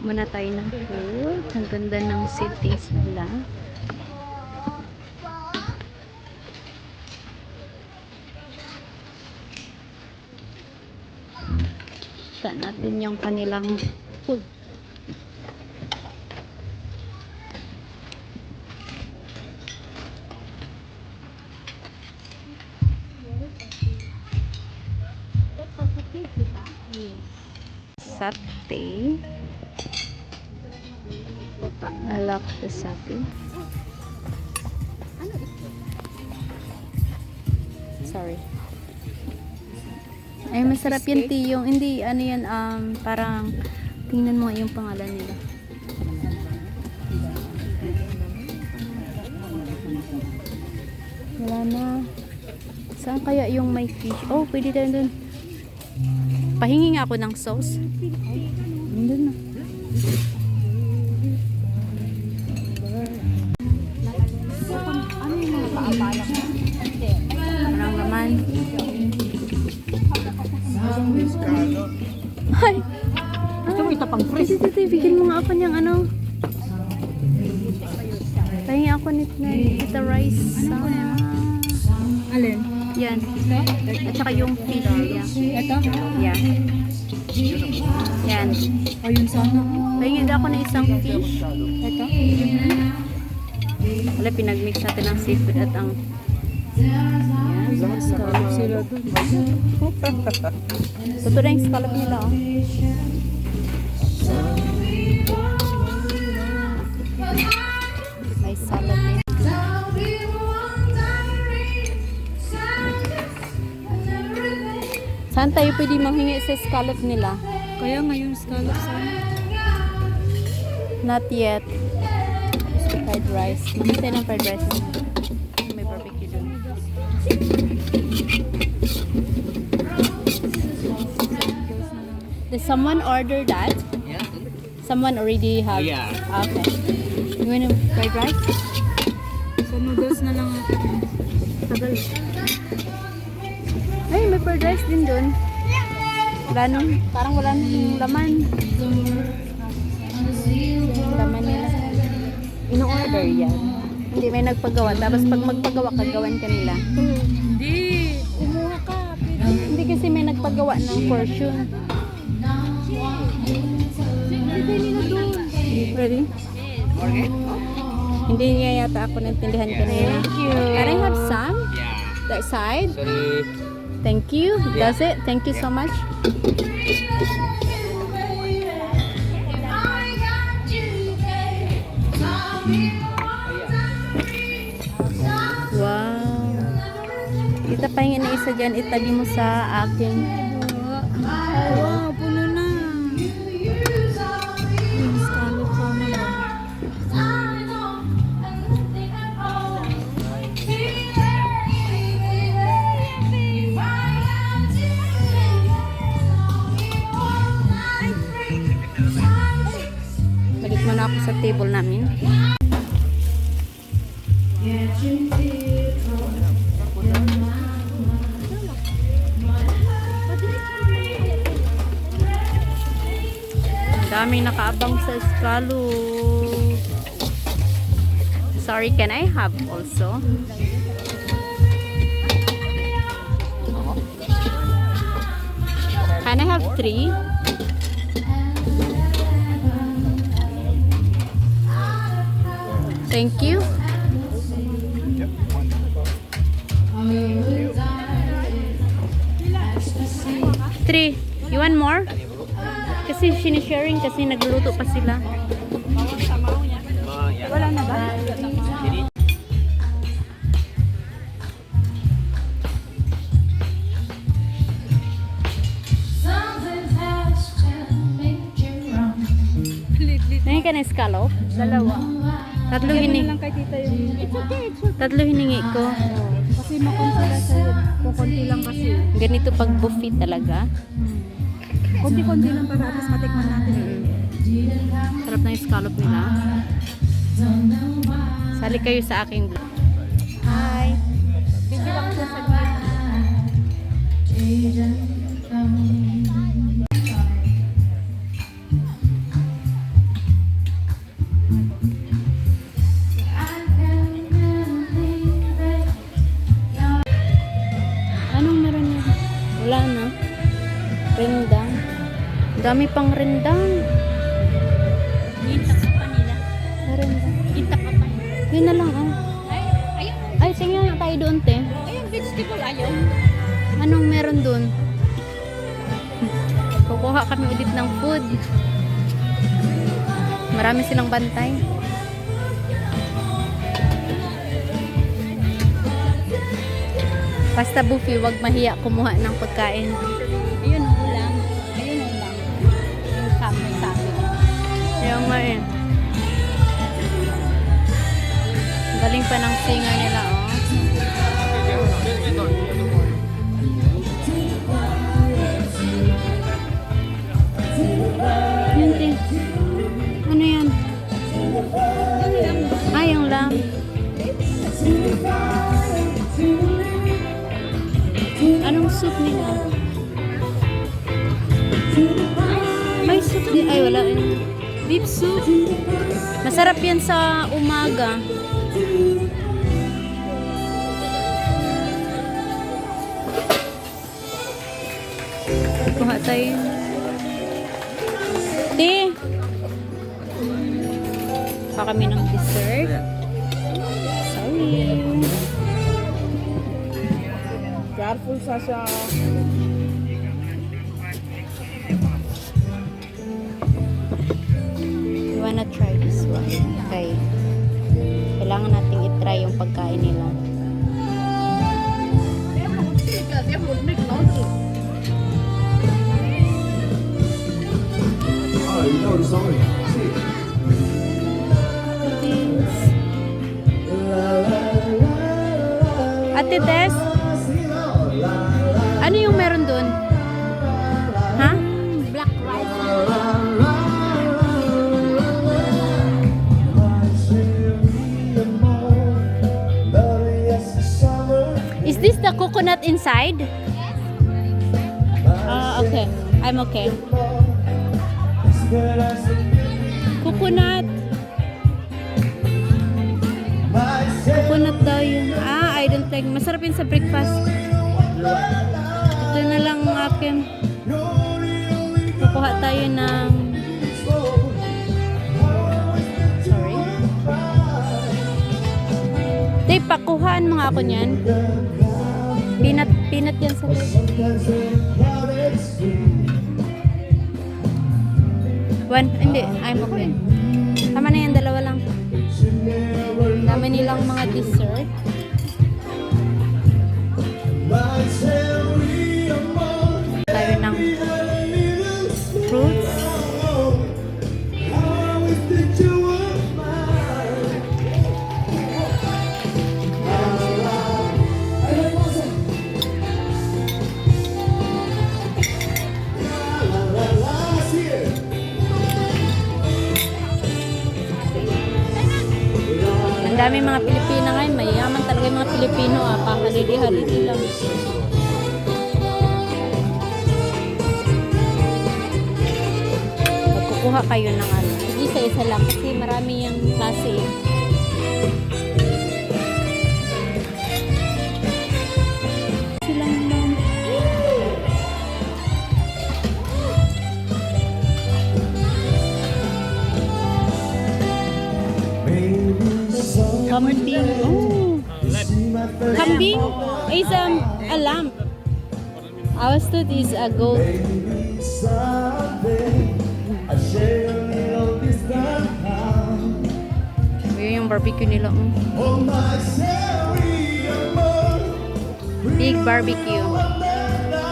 Muna tayo ng food. Ang ganda ng cities nila. Saan natin yung kanilang food. Satay. I like the satay. Sorry. Ay, masarap yan, Tiyong. Hindi, ano yan, parang, tingnan mo yung pangalan nila. Wala na. Saan kaya yung may fish? Oh, pwede tayo dun. Pahingi nga ako ng sauce. Nandun na. Parang laman. Ay! Gusto mo itapang fresh? Ito, bigyan mo nga ako niyang ano. Pahingi ako nito rice. Alin? Yan. At saka yung fish. Yeah. Ito? Yeah. Yan. Ayun sana. Pahingi ako ng isang fish. Ito? Wala, pinagmix natin ang seafood at ang... Yan. Scallop sila doon. Ito na yung scallop nila. Oh. May salad din. Saan tayo pwede manghingi sa scallop nila? Kaya ngayon scallop sana. Not yet. Fried rice. Makita ng fried rice. May barbecue dun. Did someone order that? Yeah. Someone already have? Yeah. Okay. You want a fried rice? Sa noodles na lang ako. Tagal. Ay, may fried rice din dun. Wala nung, parang wala nung laman. Yung laman nila. Ino-order yan. Hindi, may nagpagawa. Tapos pag magpagawa, kagawan ka nila. Hindi. Kumuha ka. Hindi kasi may nagpagawa ng portion. Hindi nila doon. Ready? Okay. Hindi niya yata ako naintindihan kanina. Thank you. Can I have some? Yeah. That side? Sorry. Thank you. Yeah. That's it. Thank you so much. Wow. Kita pahingin na isa dyan. Itabi mo sa akin. Wow, puno na. Yung scallop sana lang. Balik mo na ako sa table namin. Daming nakaabang sa scallop. Sorry, can I have also? Can I have 3? Thank you. Three. You want more? Kasi sinisharing kasi nagluluto pa sila. Wala na ba? Nangyay ka na scallop? Dalawa. Tatlo Ganun hiningi. lang kay tita yun. It's okay. It's okay. Tatlo hiningi ko. Kasi makonti sa'yo. Kukunti lang kasi. Ganito pag buffet talaga. Kunti-kunti lang para at least matikman natin. Sarap na yung scallop nila. Sali kayo sa aking vlog. Hi! Video lang siya sa gilid. Rendang. Dami pang rendang. Intak pa nila. Rendang. Intak pa nila. Yun na lang, oh. Ay, ayun. Ay, tingnan tayo doon, te. Ayun, vegetable ayaw. Anong meron doon? Kukuha kami ulit ng food. Marami silang bantay. Basta buffet, wag mahiya kumuha ng pagkain. Ayun ang ulam. Ayun ang ulam. Yung sabi. Yung nga eh. Galing pa ng singer nila, oh. Yun, te. Ano yan? Ay, yung lamb. Anong soup nila? May soup din. Ay, wala. Beef soup. Masarap yan sa umaga. Kuha tayo. Te! Pa kami ng dessert. Sorry. Careful, Sasha. You wanna try this one? Okay. Kailangan nating itry yung pagkain nila. Oh, you know the song. Ate Tess, ano yung meron dun? Ha? Black rice. Is this the coconut inside? Okay. I'm okay. Coconut. Coconut daw yun. I don't like. Masarap yun sa breakfast. Ito na lang ang akin. Kukuha tayo ng... Sorry. Tay, pakuhaan mga ako niyan. Peanut yan sa one, hindi. I'm okay. Tama na yan, dalawa lang. Dami nilang mga dessert. Tayo ng fruits. Ang dami mga Pilipino ngayon. Mayaman talaga yung mga Pilipino. Pahalili-halili lang. Magkukuha kayo ng ano. Isa-isa lang kasi marami yung klase. Silang lang. Kambing. Oh. Kambing is a lamb. Our stud is a goat. Yun yung barbecue nila. Big barbecue.